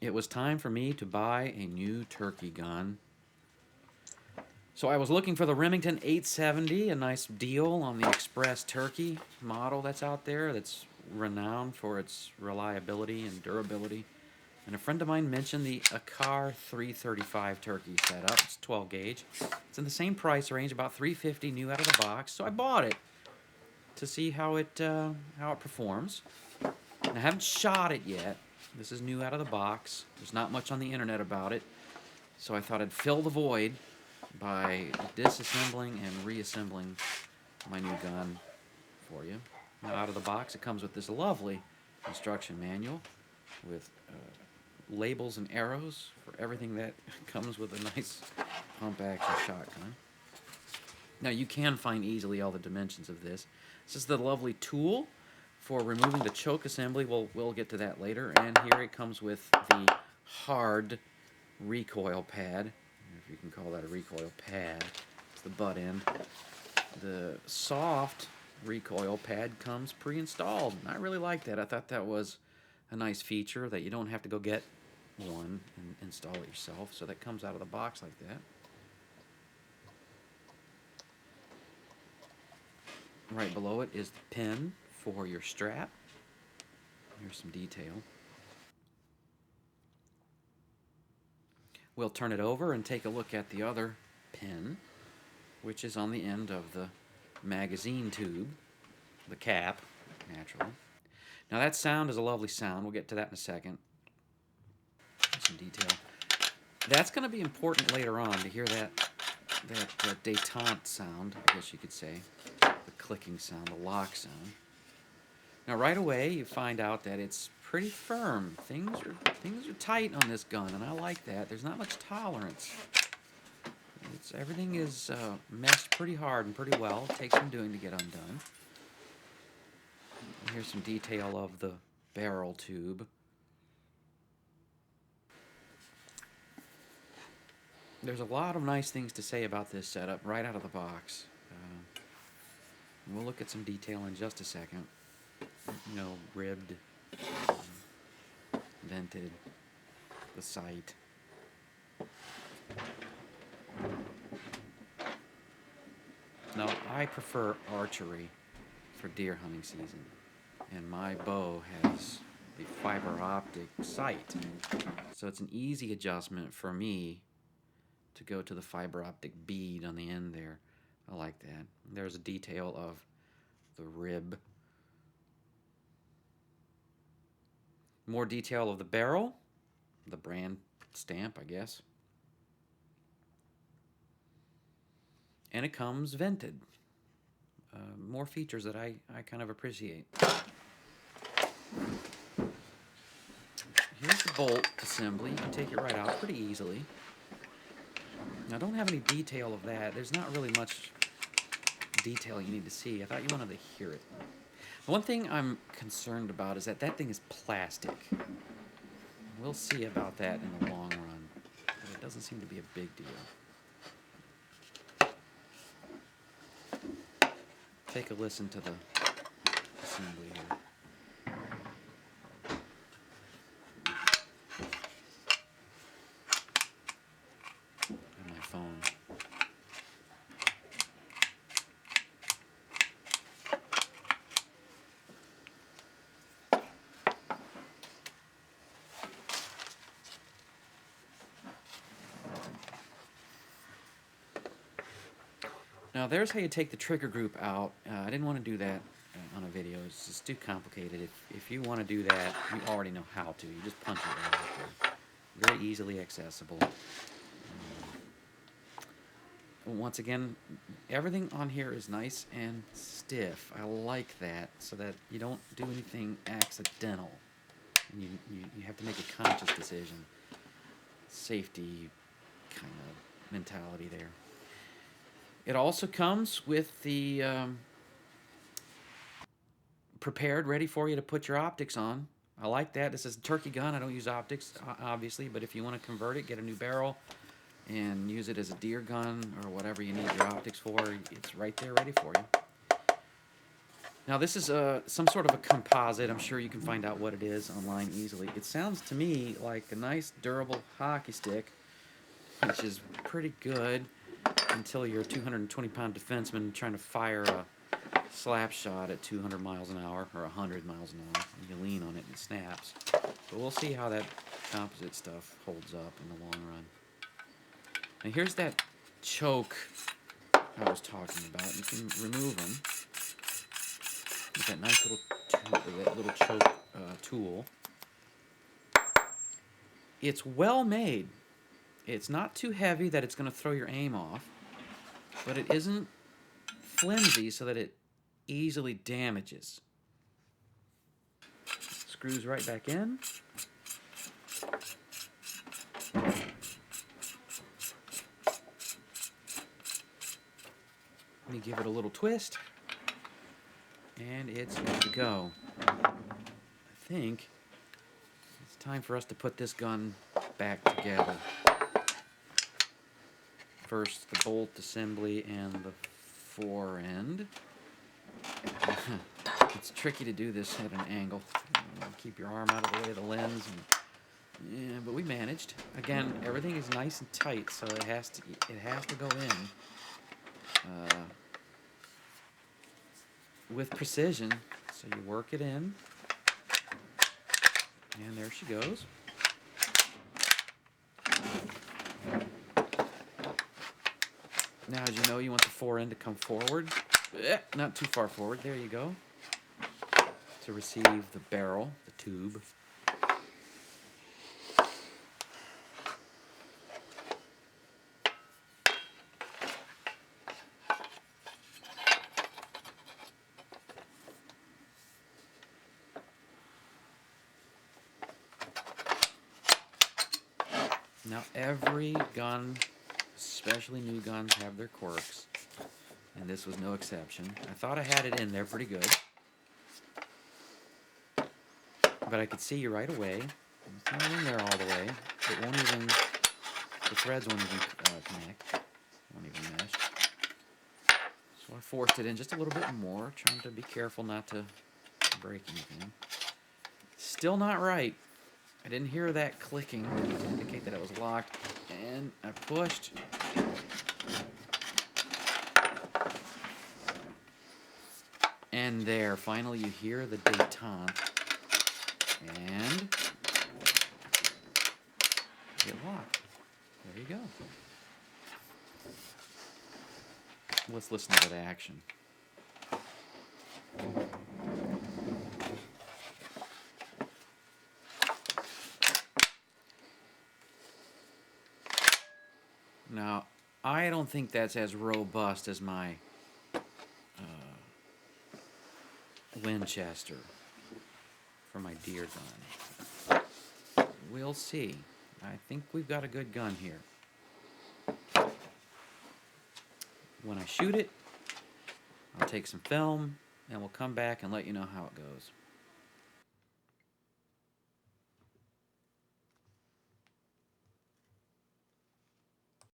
it was time for me to buy a new turkey gun. So I was looking for the Remington 870, a nice deal on the Express Turkey model that's out there that's renowned for its reliability and durability. And a friend of mine mentioned the Akkar 335 turkey setup. It's 12 gauge. It's in the same price range, about $350 new out of the box. So I bought it to see how it performs. And I haven't shot it yet. This is new out of the box. There's not much on the internet about it. So I thought I'd fill the void by disassembling and reassembling my new gun for you. Now, out of the box, it comes with this lovely instruction manual with labels and arrows for everything that comes with a nice pump action shotgun. Now, you can find easily all the dimensions of this. This is the lovely tool for removing the choke assembly. We'll get to that later. And here it comes with the hard recoil pad, if you can call that a recoil pad. It's the butt end. The soft recoil pad comes pre-installed. I really like that. I thought that was a nice feature, that you don't have to go get one and install it yourself. So that comes out of the box like that. Right below it is the pin for your strap. Here's some detail. We'll turn it over and take a look at the other pin, which is on the end of the magazine tube, the cap, naturally. Now that sound is a lovely sound. We'll get to that in a second. Some detail. That's going to be important later on to hear that detente sound, I guess you could say. The clicking sound, the lock sound. Now right away you find out that it's pretty firm. Things are tight on this gun, and I like that. There's not much tolerance. Everything is meshed pretty hard and pretty well. It takes some doing to get undone. And here's some detail of the barrel tube. There's a lot of nice things to say about this setup right out of the box. We'll look at some detail in just a second. You know, ribbed, vented, the sight. Now, I prefer archery for deer hunting season, and my bow has the fiber optic sight, so it's an easy adjustment for me to go to the fiber optic bead on the end there. I like that. There's a detail of the rib. More detail of the barrel, the brand stamp, I guess. And it comes vented. More features that I kind of appreciate. Here's the bolt assembly. You can take it right out pretty easily. Now, I don't have any detail of that. There's not really much detail you need to see. I thought you wanted to hear it. The one thing I'm concerned about is that thing is plastic. We'll see about that in the long run, but it doesn't seem to be a big deal. Take a listen to the assembly here. And my phone. Now there's how you take the trigger group out. I didn't want to do that on a video. It's just too complicated. If you want to do that, you already know how to. You just punch it right out there. Very easily accessible. Once again, everything on here is nice and stiff. I like that, so that you don't do anything accidental. And you have to make a conscious decision. Safety kind of mentality there. It also comes with the prepared, ready for you to put your optics on. I like that. This is a turkey gun. I don't use optics, obviously, but if you want to convert it, get a new barrel, and use it as a deer gun or whatever you need your optics for, it's right there ready for you. Now this is some sort of a composite. I'm sure you can find out what it is online easily. It sounds to me like a nice durable hockey stick, which is pretty good until you're a 220-pound defenseman trying to fire a slap shot at 200 miles an hour or 100 miles an hour, and you lean on it and it snaps. But we'll see how that composite stuff holds up in the long run. And here's that choke I was talking about. You can remove them with that nice little choke tool. It's well made. It's not too heavy that it's going to throw your aim off, but it isn't flimsy so that it easily damages. Screws right back in. Let me give it a little twist, and it's good to go. I think it's time for us to put this gun back together. First, the bolt assembly and the fore end. It's tricky to do this at an angle. Keep your arm out of the way of the lens, and, yeah, but we managed. Again, everything is nice and tight, so it has to go in with precision. So you work it in, and there she goes. Now, as you know, you want the fore end to come forward. Not too far forward. There you go. To receive the barrel, the tube. Now, every gun, especially new guns, have their quirks, and this was no exception. I thought I had it in there pretty good, but I could see you right away. It's not in there all the way. It won't even, the threads won't even connect, won't even mesh. So I forced it in just a little bit more, trying to be careful not to break anything. Still not right. I didn't hear that clicking to indicate that it was locked, and I pushed. And there, finally you hear the detente, and it locked. There you go. Let's listen to the action. Now, I don't think that's as robust as my Winchester for my deer gun. We'll see. I think we've got a good gun here. When I shoot it, I'll take some film, and we'll come back and let you know how it goes.